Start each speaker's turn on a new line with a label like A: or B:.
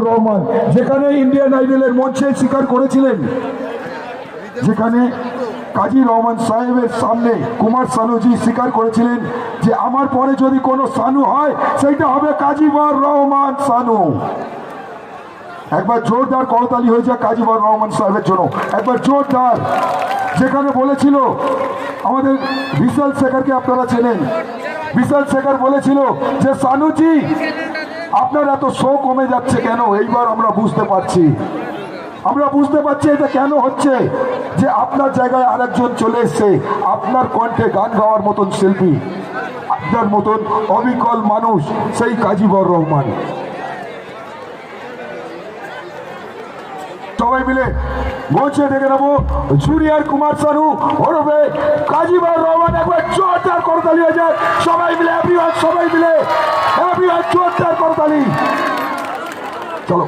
A: রহমান যেখানে ইন্ডিয়ান আইডলের মঞ্চে স্বীকার করেছিলেন, যেখানে কাজী রহমান সাহেবের সামনে কুমার সানুজি স্বীকার করেছিলেন যে আমার পরে যদি কোনো সানু হয় সেইটা হবে কাজীবর রহমান সানু। একবার জোরদার করতালি হয়ে যায় কাজীবর রহমান সাহেবের জন্য, একবার জোরদার। যেখানে বলেছিল আমাদের বিশাল শেখরকে আপনারা চেনেন, বিশাল শেখর বলেছিল যে সানুজি আপনার এত শো কমে যাচ্ছে কেন, এইবার আমরা বুঝতে পারছি, আমরা বুঝতে পারছি এটা কেন হচ্ছে, যে আপনার জায়গায় আরেকজন চলে এসছে, আপনার কণ্ঠে গান গাওয়ার মতন শিল্পী, আপনার মতন অবিকল মানুষ, সেই কাজীবর রহমান। সবাই মিলে মঞ্চে ডেকে নেবো জুনিয়র কুমার সানু ওরফে কাজীবর রহমান। একবার জোরদার করতালি হয়ে যায় সবাই মিলে, সবাই মিলে জোরদার করতালি। চলো।